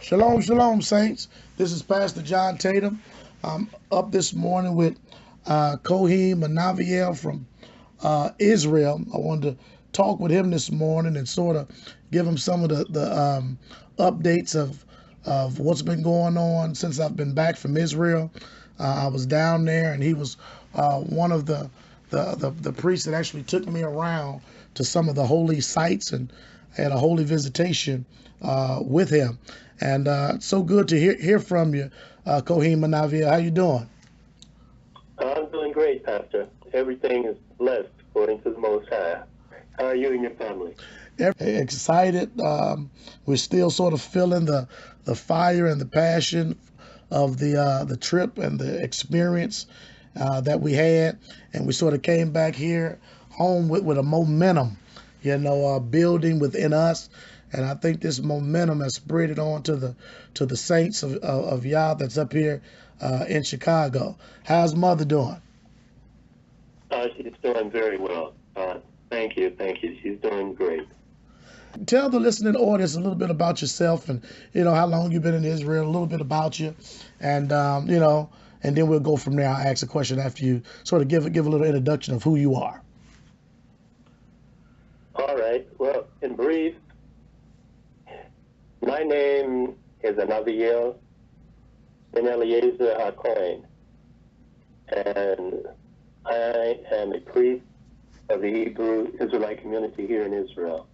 Shalom, shalom, saints. This is Pastor John Tatum. I'm up this morning with Cohen Anaviel from Israel. I wanted to talk with him this morning and sort of give him some of the updates of what's been going on since I've been back from Israel. I was down there, and he was one of the priests that actually took me around to some of the holy sites, and had a holy visitation with him. And it's so good to hear from you, Cohen Anaviel. How you doing? I'm doing great, Pastor. Everything is blessed according to the Most High. How are you and your family? Excited. We're still sort of feeling the fire and the passion of the trip and the experience that we had, and we sort of came back here home with a momentum, building within us. And I think this momentum has spread it on to the saints of Yah that's up here in Chicago. How's Mother doing? She's doing very well. Thank you. She's doing great. Tell the listening audience a little bit about yourself, and how long you've been in Israel, a little bit about you, and and then we'll go from there. I'll ask a question after you sort of give a little introduction of who you are. All right. Well, in brief, my name is Anaviel and Eleazer Cohen, and I am a priest of the Hebrew Israelite community here in Israel.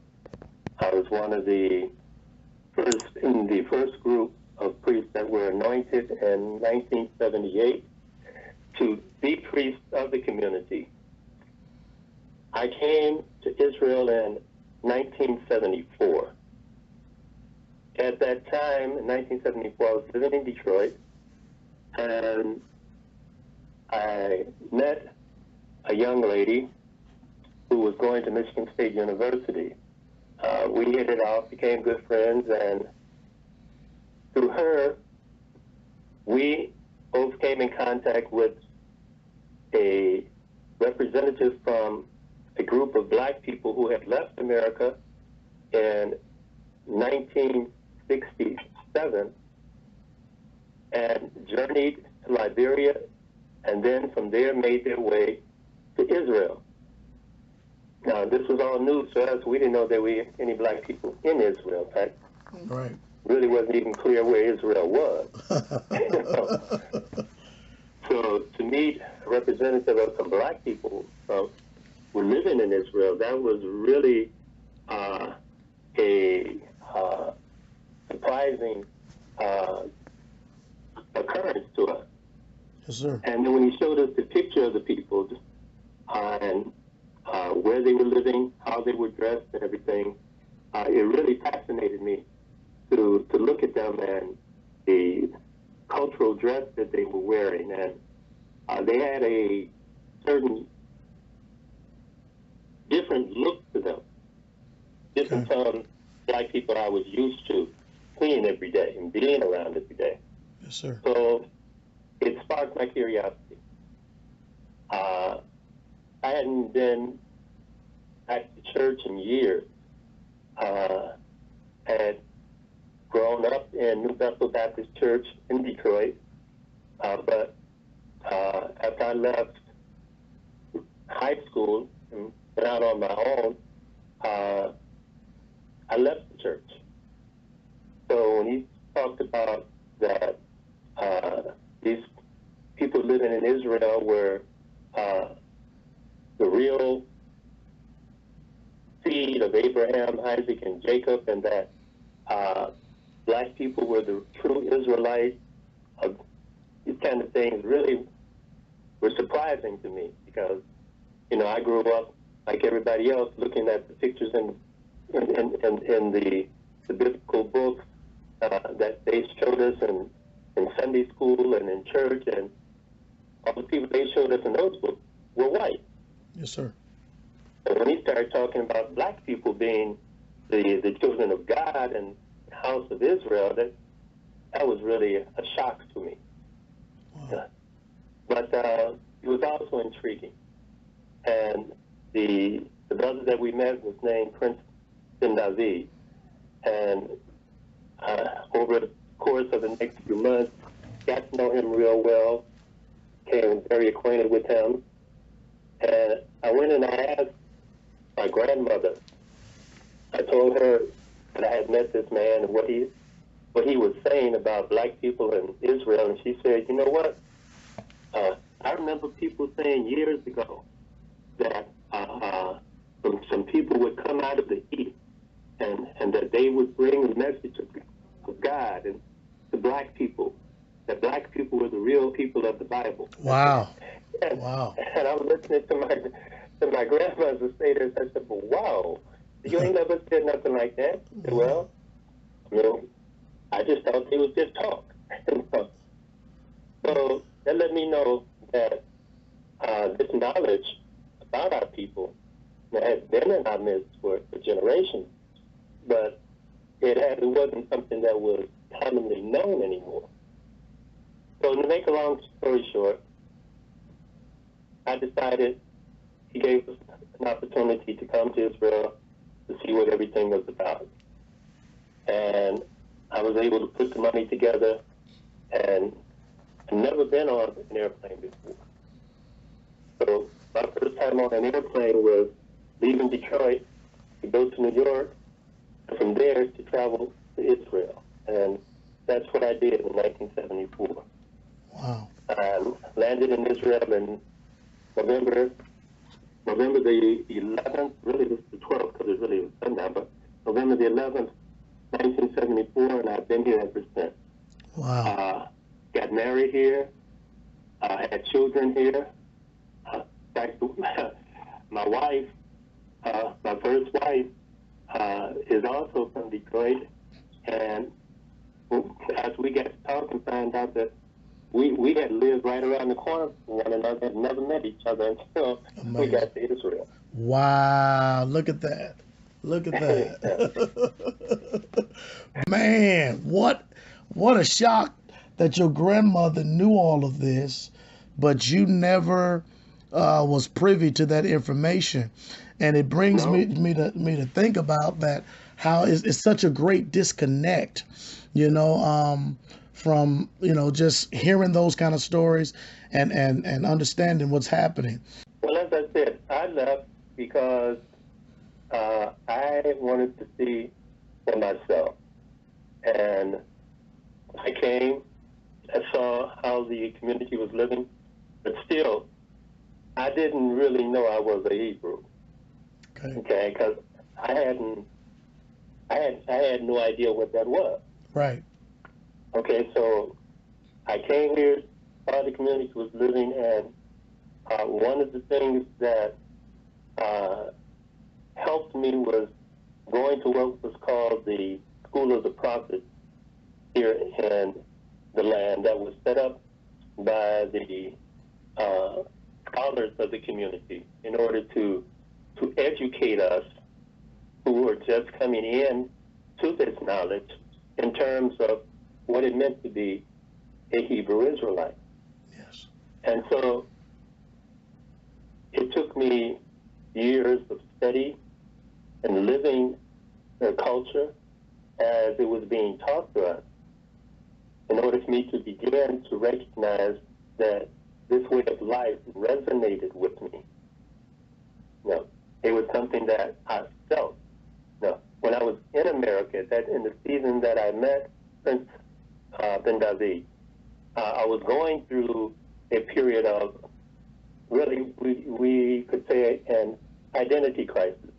I was one of the first group of priests that were anointed in 1978 to be priests of the community. I came to Israel in 1974. At that time, in 1974, I was living in Detroit, and I met a young lady who was going to Michigan State University. We hit it off, became good friends, and through her, we both came in contact with a representative from a group of black people who had left America in 1967 and journeyed to Liberia, and then from there made their way to Israel. Now, this was all news to us. We didn't know there were any black people in Israel. In fact, Right. really wasn't even clear where Israel was. So to meet a representative of some black people who were living in Israel, that was really a surprising occurrence to us. Yes, sir. And then when he showed us the picture of the people and where they were living, how they were dressed and everything, it really fascinated me to look at them and the cultural dress that they were wearing. And they had a certain different look to them, different from black people I was used to seeing every day and being around every day. Yes, sir. So it sparked my curiosity. I hadn't been at the church in years. I had grown up in New Bethel Baptist Church in Detroit, but after I left high school and went out on my own, I left the church. So when he talked about that these people living in Israel were the real seed of Abraham, Isaac, and Jacob, and that black people were the true Israelites, these kind of things really were surprising to me because, I grew up like everybody else looking at the pictures in the biblical books that they showed us in Sunday school and in church, and all the people they showed us in those books were white. Yes, sir. And when he started talking about black people being the children of God and the house of Israel, that was really a shock to me. Wow. But it was also intriguing. And the brother that we met was named Prince David. And over course of the next few months, got to know him real well, became very acquainted with him. And I went and I asked my grandmother. I told her that I had met this man and what he was saying about black people in Israel, and she said, you know what? I remember people saying years ago that some people would come out of the east and that they would bring a message of God and to black people, that black people were the real people of the Bible. Wow. And, Wow. and I was listening to my grandmother say this. I said, well, wow, you ain't never said nothing like that. I said, well, you know, I just thought they was just talk. So that let me know that this knowledge about our people has been in our midst for generations, but it wasn't something that was commonly known anymore. So to make a long story short, I decided he gave us an opportunity to come to Israel to see what everything was about. And I was able to put the money together, and I've never been on an airplane before. So my first time on an airplane was leaving Detroit to go to New York, and from there to travel to Israel. And that's what I did in 1974. Wow. I landed in Israel in November the 11th, really it was the 12th because it really was sundown, but November the 11th, 1974, and I've been here ever since. Wow. Got married here, had children here. In fact, my wife, my first wife, is also from Detroit, and as we got to talk and found out that we had lived right around the corner from one another and never met each other until we got to Israel. Wow. Look at that. Look at that. Man, what a shock that your grandmother knew all of this, but you never was privy to that information. And it brings me to think about that, how it's such a great disconnect, from, just hearing those kind of stories and understanding what's happening. Well, as I said, I left because I wanted to see for myself. And I came, I saw how the community was living, but still, I didn't really know I was a Hebrew. Okay, because I had no idea what that was. Right. Okay, so I came here, saw the community was living, and one of the things that helped me was going to what was called the School of the Prophets here in the land that was set up by the scholars of the community in order to educate us who were just coming in to this knowledge in terms of what it meant to be a Hebrew Israelite. Yes. And so it took me years of study and living their culture as it was being taught to us in order for me to begin to recognize that this way of life resonated with me. It was something that I felt. When I was in America, that in the season that I met Prince Ben David, I was going through a period of really, we could say, an identity crisis.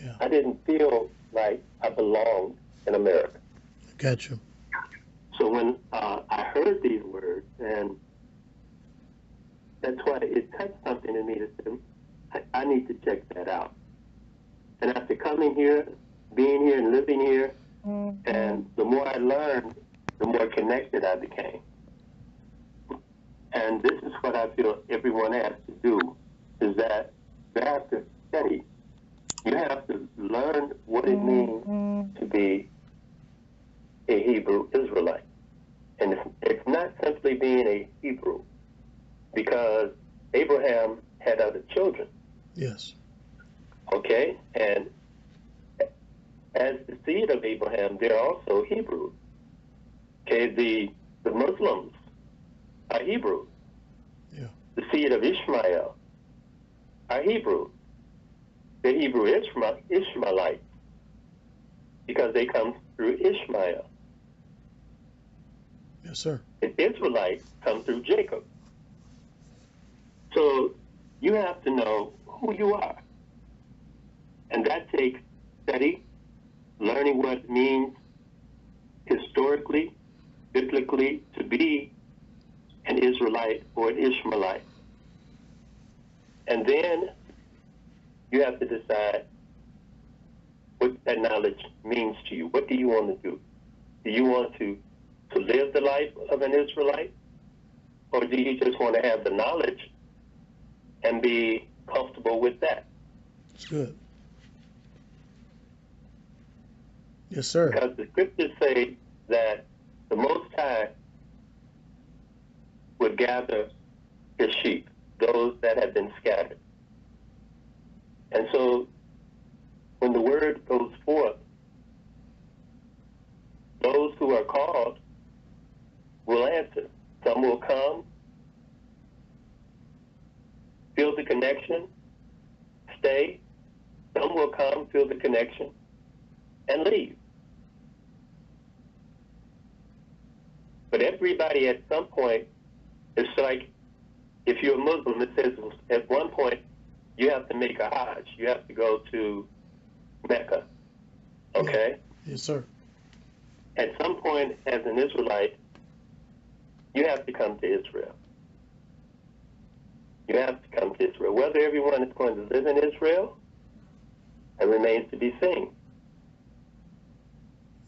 Yeah. I didn't feel like I belonged in America. Got you. So when I heard these words, and that's why it touched something in me that said, I need to check that out. And after coming here, being here and living here, and the more I learned, the more connected I became. And this is what I feel everyone has to do, is that you have to study. You have to learn what it means to be a Hebrew Israelite. And it's not simply being a Hebrew, because Abraham had other children. Yes. Okay? And as the seed of Abraham, they're also Hebrews. Okay, the Muslims are Hebrew. Yeah. The seed of Ishmael are Hebrew. The Hebrew Ishmaelites, because they come through Ishmael. Yes, sir. The Israelites come through Jacob. So you have to know who you are. And that takes study, learning what it means historically, biblically, to be an Israelite or an Ishmaelite. And then you have to decide what that knowledge means to you. What do you want to do? Do you want to live the life of an Israelite? Or do you just want to have the knowledge and be comfortable with that? It's good. Yes, sir. Because the scriptures say that the Most High would gather his sheep, those that have been scattered. And so when the word goes forth, those who are called will answer. Some will come, feel the connection, stay. Some will come, feel the connection, and leave. But everybody at some point, it's like if you're a Muslim, it says at one point you have to make a Hajj. You have to go to Mecca. Okay? Yeah. Yes, sir. At some point, as an Israelite, you have to come to Israel. You have to come to Israel. Whether everyone is going to live in Israel, it remains to be seen.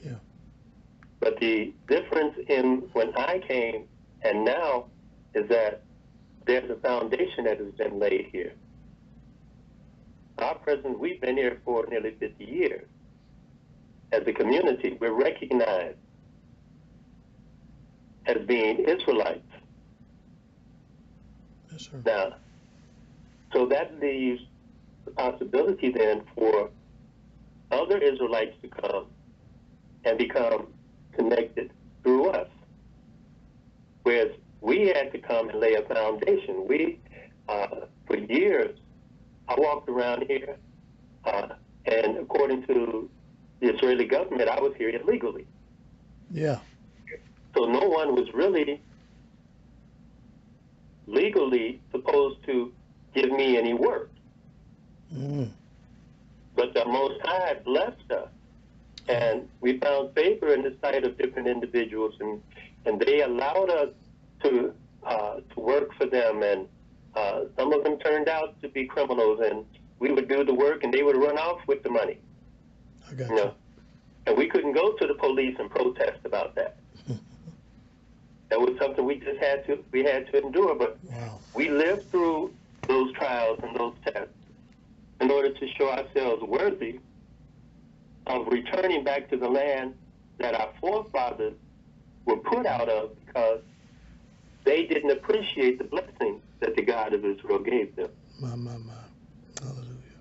Yeah. But the difference in when I came and now is that there's a foundation that has been laid here. Our presence, we've been here for nearly 50 years. As a community, we're recognized as being Israelites. Yes, sir. Now, so that leaves the possibility then for other Israelites to come and become connected through us. Whereas we had to come and lay a foundation. For years, I walked around here, and according to the Israeli government, I was here illegally. Yeah. So no one was really legally supposed to give me any work. Mm. But the Most High blessed us, and we found favor in the sight of different individuals, and they allowed us to work for them, and some of them turned out to be criminals, and we would do the work, and they would run off with the money. I got You know, and we couldn't go to the police and protest about that. That was something we just had to endure. But Wow. we lived through those trials and those tests in order to show ourselves worthy of returning back to the land that our forefathers were put out of because they didn't appreciate the blessing that the God of Israel gave them. My. Hallelujah.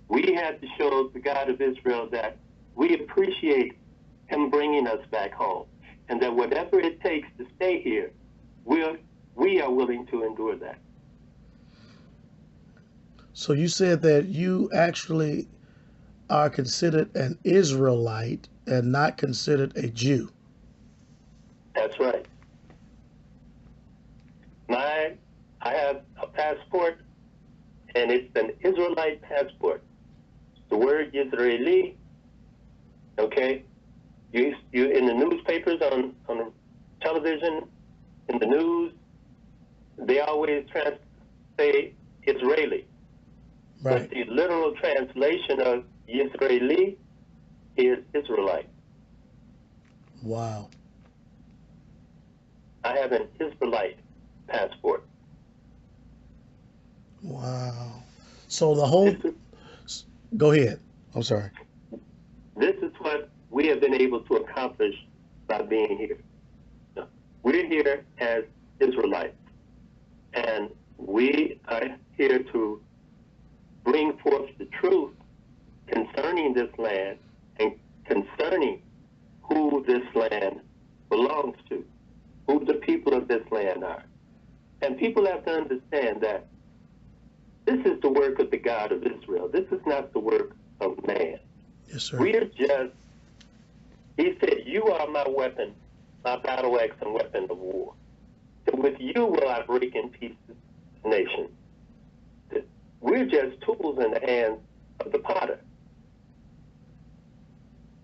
We had to show the God of Israel that we appreciate him bringing us back home, and that whatever it takes to stay here, we are willing to endure that. So you said that you actually are considered an Israelite and not considered a Jew. That's right. I have a passport, and it's an Israelite passport. The word Israeli, okay? You in the newspapers, on the television, in the news, they always say Israeli. Right. But the literal translation of Israeli is Israelite. Wow. I have an Israelite passport. Wow. So the whole... Go ahead. I'm sorry. This is what we have been able to accomplish by being here. We're here as Israelites, and we are here to bring forth the truth concerning this land and concerning who this land belongs people have to understand that this is the work of the God of Israel. This is not the work of man. Yes, sir. We're just, he said, you are my weapon, my battle axe and weapon of war. So with you will I break in pieces the nation. We're just tools in the hands of the potter.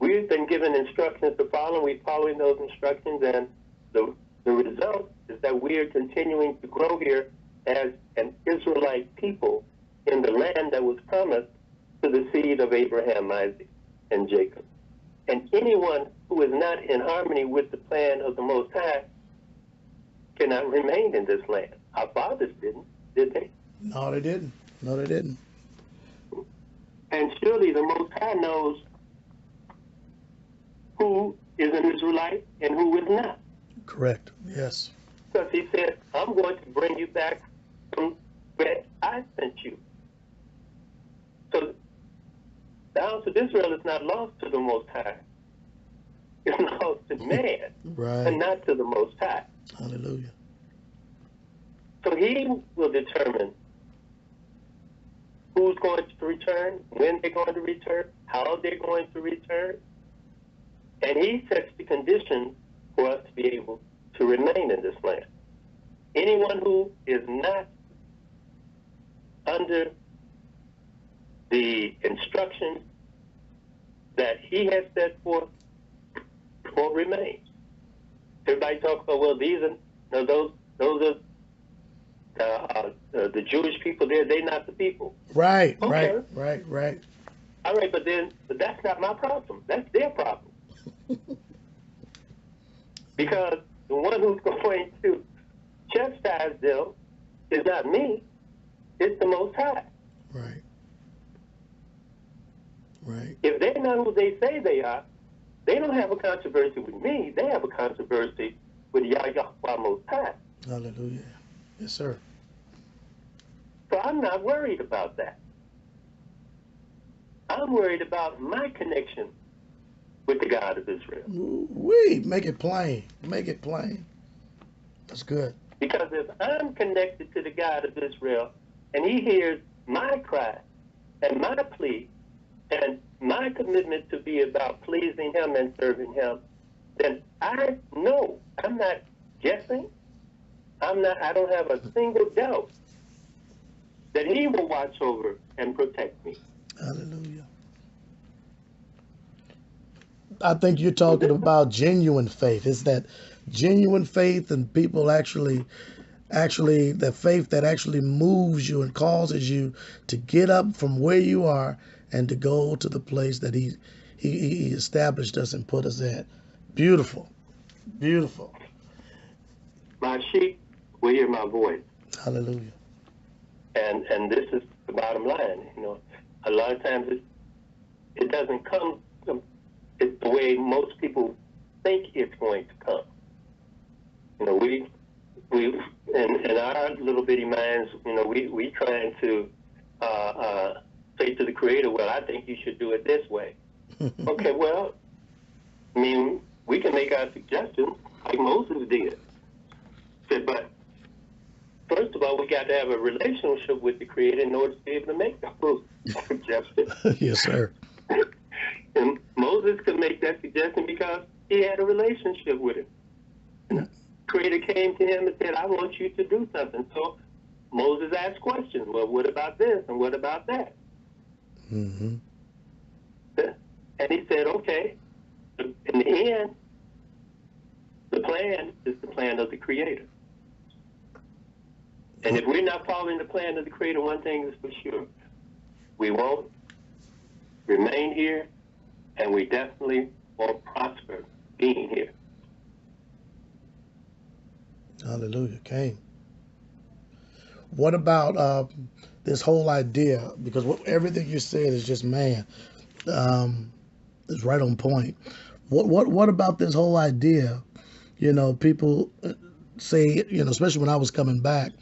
We've been given instructions to follow, and we're following those instructions, and the result is that we are continuing to grow here as an Israelite people in the land that was promised to the seed of Abraham, Isaac, and Jacob. And anyone who is not in harmony with the plan of the Most High cannot remain in this land. Our fathers didn't, did they? No, they didn't. No, they didn't. And surely the Most High knows who is an Israelite and who is not. Correct. Yes. Because he said, I'm going to bring you back from where I sent you. So the house of Israel is not lost to the Most High. It's lost to man, Right. and not to the Most High. Hallelujah. So he will determine who's going to return, when they're going to return, how they're going to return. And he sets the conditions for us to be able to remain in this land. Anyone who is not under the instructions that he has set forth won't remain. Everybody talks about, well, these are, no, those are the Jewish people. They're not the people. Right. Okay. Right. All right, but that's not my problem. That's their problem. Because the one who's going to chastise them is not me, it's the Most High. Right. If they're not who they say they are, they don't have a controversy with me. They have a controversy with Yahweh Most High. Hallelujah. Yes, sir. So I'm not worried about that. I'm worried about my connection with the God of Israel. We make it plain. Make it plain. That's good. Because if I'm connected to the God of Israel and he hears my cry and my plea and my commitment to be about pleasing him and serving him, then I know, I'm not guessing, I don't have a single doubt that he will watch over and protect me. Hallelujah. I think you're talking about genuine faith. It's that genuine faith, and people actually the faith that actually moves you and causes you to get up from where you are and to go to the place that he established us and put us at. Beautiful. Beautiful. My sheep will hear my voice. Hallelujah. And this is the bottom line. You know, a lot of times it doesn't come. It's the way most people think it's going to come. You know, we in our little bitty minds, you know, we trying to say to the Creator, well, I think you should do it this way. Okay, well, I mean, we can make our suggestions like Moses did. Said, but first of all, we got to have a relationship with the Creator in order to be able to make those suggestions. Yes, sir. And Moses could make that suggestion because he had a relationship with him. And the Creator came to him and said, I want you to do something. So Moses asked questions. Well, what about this and what about that? Mm-hmm. And he said, okay. In the end, the plan is the plan of the Creator. And if we're not following the plan of the Creator, one thing is for sure. We won't remain here, and we definitely won't prosper being here. Hallelujah. Okay. What about this whole idea? Because everything you said is just, man, is right on point. What about this whole idea? You know, people say, you know, especially when I was coming back,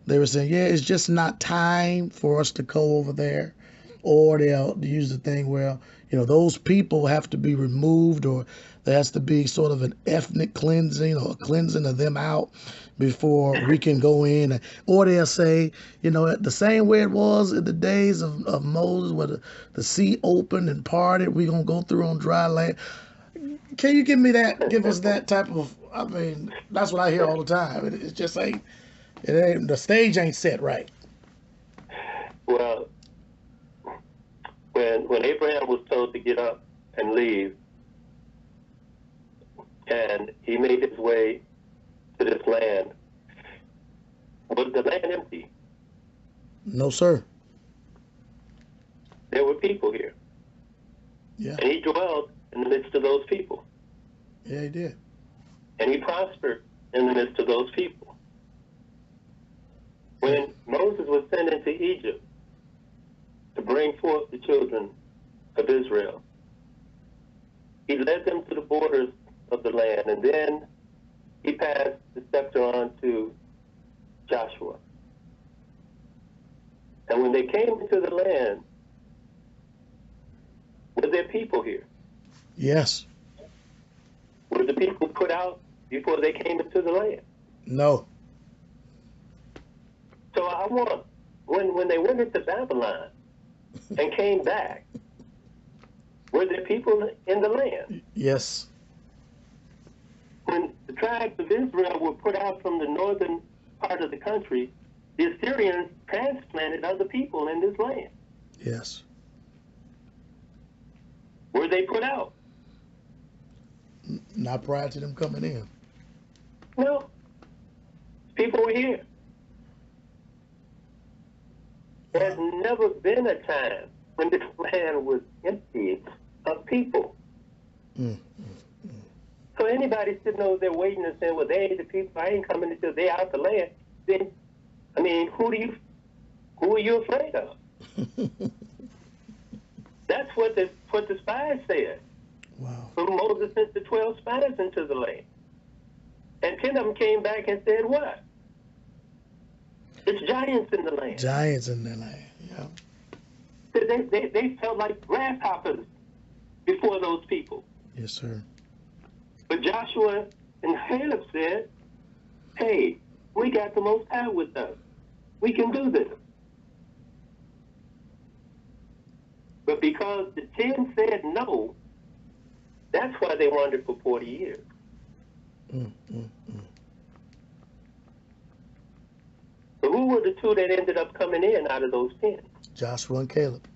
they were saying, yeah, it's just not time for us to go over there. Or they'll use the thing where, those people have to be removed, or there has to be sort of an ethnic cleansing or a cleansing of them out before we can go in. Or they'll say, the same way it was in the days of Moses, where the sea opened and parted, we're going to go through on dry land. Can you give us that type of, that's what I hear all the time. It just ain't, the stage ain't set right. Well, when Abraham was told to get up and leave, and he made his way to this land, was the land empty? No, sir. There were people here. Yeah. And he dwelled in the midst of those people. Yeah, he did. And he prospered in the midst of those people. When Moses was sent into Egypt to bring forth the children of Israel, he led them to the borders of the land, and then he passed the scepter on to Joshua. And when they came into the land, were there people here? Yes. Were the people put out before they came into the land? No. So I want, when they went into Babylon and came back, were there people in the land? Yes. When the tribes of Israel were put out from the northern part of the country, the Assyrians transplanted other people in this land. Yes. Were they put out? Not prior to them coming in. No. People were here. There's never been a time when this land was empty of people. So anybody sitting over there waiting and saying, well, they ain't the people, I ain't coming until they out the land, then, who are you afraid of? That's what the spies said. Wow. When Moses sent the 12 spies into the land. And 10 of them came back and said, what? It's giants in the land. Giants in the land, yeah. They felt like grasshoppers before those people. Yes, sir. But Joshua and Caleb said, hey, we got the Most High with us. We can do this. But because the 10 said no, that's why they wandered for 40 years. So who were the two that ended up coming in out of those 10? Joshua and Caleb.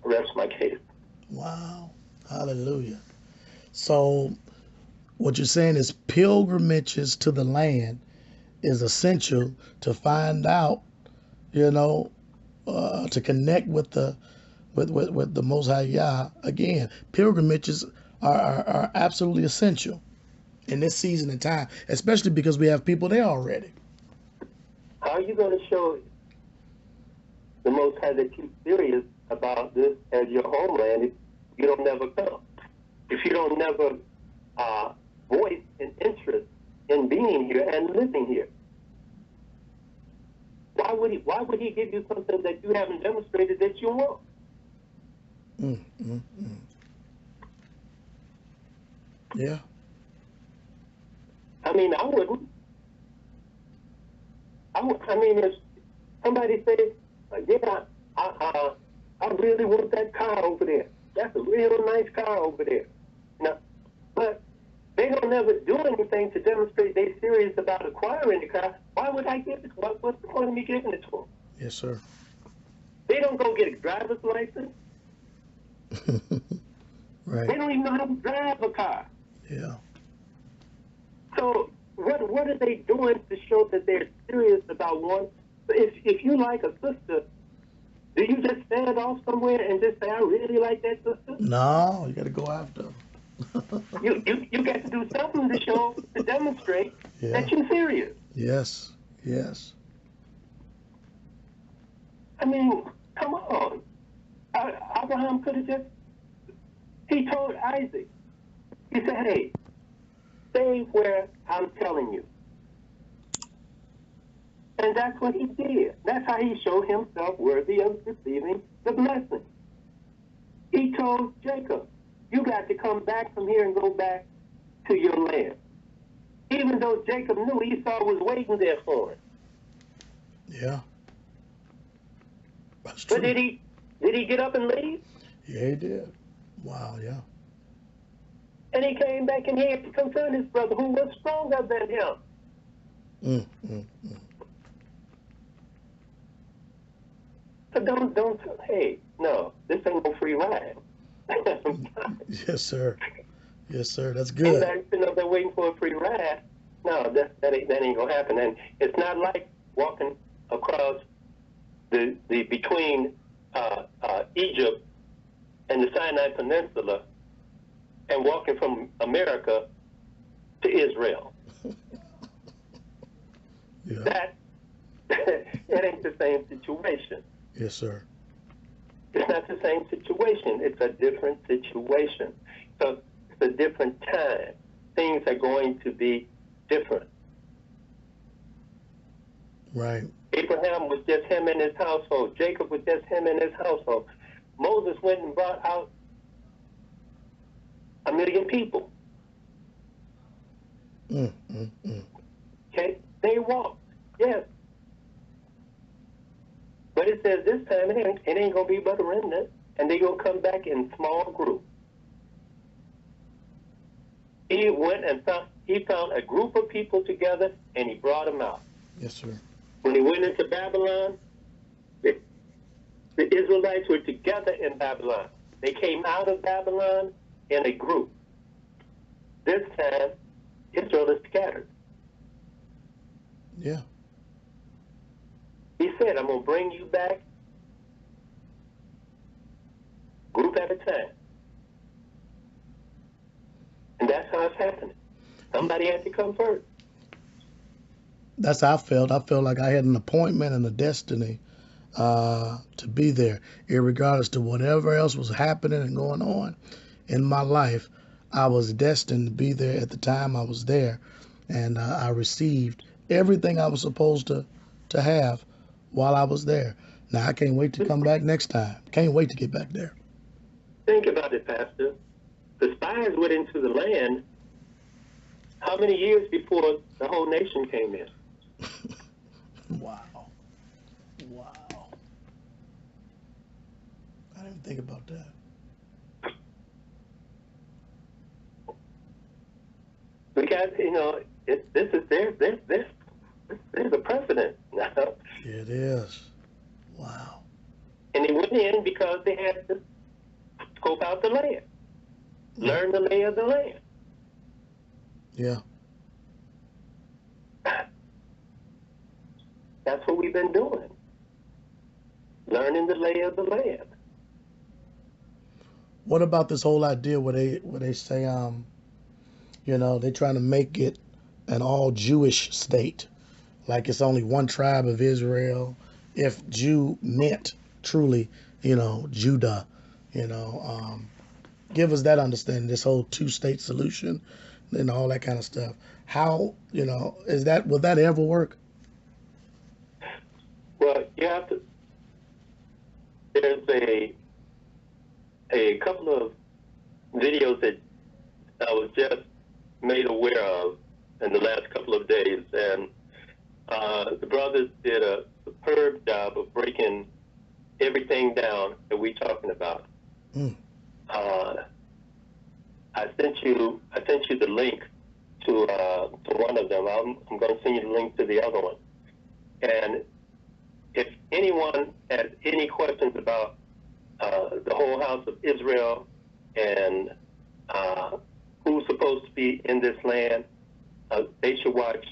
Rest my case. Wow. Hallelujah. So what you're saying is pilgrimages to the land is essential to find out, to connect with the Most High Yah. Again, pilgrimages are absolutely essential in this season and time, especially because we have people there already. How are you going to show the Most High that you're serious about this as your homeland if you don't never come? If you don't never voice an interest in being here and living here? Why would he give you something that you haven't demonstrated that you want? Yeah. I wouldn't. If somebody says, yeah, I really want that car over there. That's a real nice car over there. But they don't never do anything to demonstrate they're serious about acquiring the car. Why would I give it? What's the point of me giving it to them? Yes, sir. They don't go get a driver's license. Right. They don't even know how to drive a car. Yeah. So what are they doing to show that they're serious about one? If you like a sister, do you just stand off somewhere and just say, I really like that sister? No, you got to go after them. You got to do something to demonstrate that you're serious. Yes. Yes. Come on. Abraham could have he told Isaac, he said, hey, stay where I'm telling you. And that's what he did. That's how he showed himself worthy of receiving the blessing. He told Jacob, you got to come back from here and go back to your land. Even though Jacob knew Esau was waiting there for him. Yeah. That's true. But did he get up and leave? Yeah, he did. Wow, yeah. And he came back and he had to confront his brother who was stronger than him. So don't, hey, no, this ain't no free ride. Yes, sir. Yes, sir. That's Ain't good. that sitting up there waiting for a free ride? No, that ain't gonna happen. And it's not like walking across the between Egypt and the Sinai Peninsula and walking from America to Israel. Yeah. That ain't the same situation. Yes, sir. It's not the same situation. It's a different situation. So it's a different time. Things are going to be different. Right. Abraham was just him and his household. Jacob was just him and his household. Moses went and brought out 1 million people. Okay? They walked. Yes. But it says this time it ain't going to be but a remnant, and they're going to come back in small groups. He went and found a group of people together, and he brought them out. Yes, sir. When he went into Babylon, the Israelites were together in Babylon. They came out of Babylon in a group. This time, Israel is scattered. Yeah. He said, I'm going to bring you back group at a time. And that's how it's happening. Somebody had to come first. That's how I felt. I felt like I had an appointment and a destiny to be there, irregardless to whatever else was happening and going on in my life. I was destined to be there at the time I was there, and I received everything I was supposed to have while I was there. Now I can't wait to come back next time. Can't wait to get back there. Think about it, Pastor. The spies went into the land how many years before the whole nation came in? Wow. I didn't think about that. Because, there's a precedent now. Yeah, it is. Wow. And they went in because they had to scope out the land, learn the lay of the land. Yeah. That's what we've been doing, learning the lay of the land. What about this whole idea where they say they're trying to make it an all Jewish state, like it's only one tribe of Israel. If Jew meant truly, Judah, give us that understanding. This whole two-state solution and all that kind of stuff. How will that ever work? Well, you have to. There's a couple of videos that I was just made aware of in the last couple of days, and the brothers did a superb job of breaking everything down that we're talking about. I sent you the link to one of them. I'm going to send you the link to the other one. And if anyone has any questions about the whole house of Israel and who's supposed to be in this land, they should watch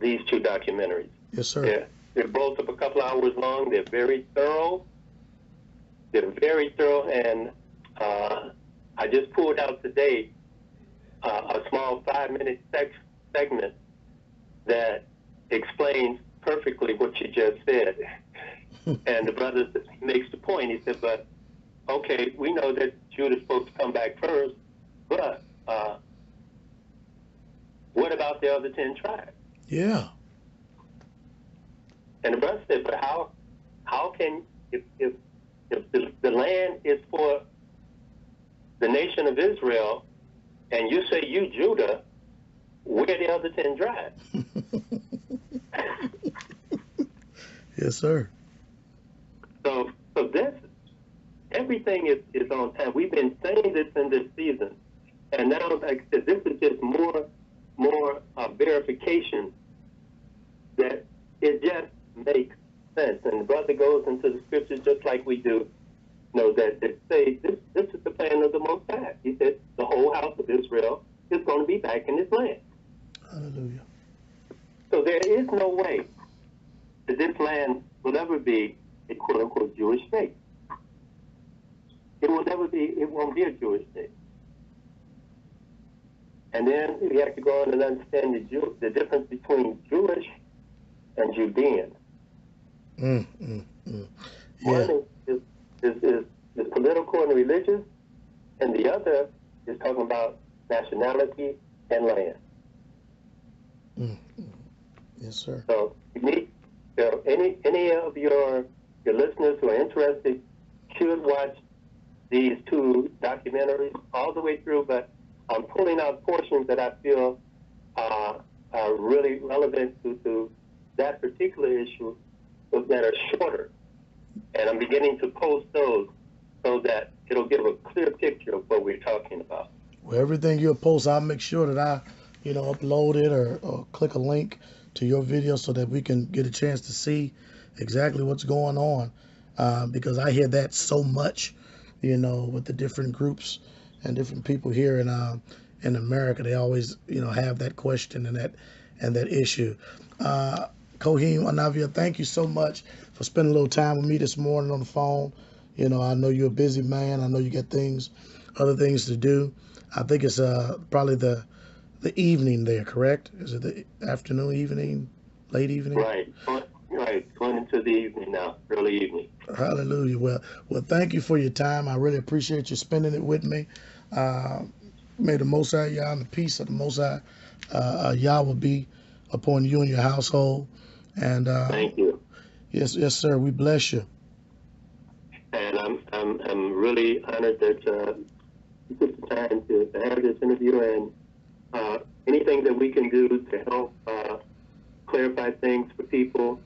these two documentaries. Yes, sir. They're both of a couple hours long. They're very thorough. And I just pulled out today a small 5-minute segment that explains perfectly what you just said. And the brother makes the point. He said, but, okay, we know that Judah's supposed to come back first, but what about the other 10 tribes? Yeah. And the brother said, but how can, if the land is for the nation of Israel, and you say you Judah, where are the other 10 tribes? Yes, sir. So this, everything is on time. We've been saying this in this season, and now, like I said, this is just more verification that it just makes sense. And the brother goes into the scriptures just like we do, that say this is the plan of the Most High. He said the whole house of Israel is going to be back in this land. Hallelujah. So there is no way that this land will ever be a quote-unquote Jewish state. It will never be, it won't be a Jewish state. And then we have to go on and understand the difference between Jewish and Judean. Yeah. One is political and religious, and the other is talking about nationality and land. Yes, sir. So you need, any of your listeners who are interested should watch these two documentaries all the way through, but I'm pulling out portions that I feel are really relevant to that particular issue that are shorter. And I'm beginning to post those so that it'll give a clear picture of what we're talking about. Well, everything you'll post, I'll make sure that I, upload it or click a link to your video so that we can get a chance to see exactly what's going on. Because I hear that so much, with the different groups and different people here in America. They always, have that question and that issue. Cohen, Anaviel, thank you so much for spending a little time with me this morning on the phone. I know you're a busy man. I know you got other things to do. I think it's probably the evening there, correct? Is it the afternoon, evening, late evening? Right. Going into the evening now, early evening. Hallelujah. Well, thank you for your time. I really appreciate you spending it with me. May the Most High Yah and the peace of the Most High Yah will be upon you and your household. And thank you. Yes, sir. We bless you. And I'm really honored that you took the time to have this interview, and anything that we can do to help clarify things for people.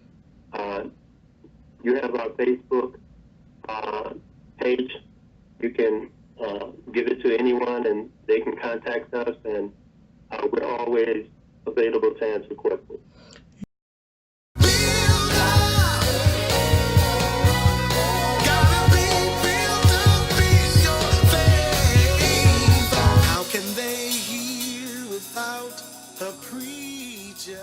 You have our Facebook page. You can give it to anyone, and they can contact us, and we're always available to answer questions. How can they hear without a preacher?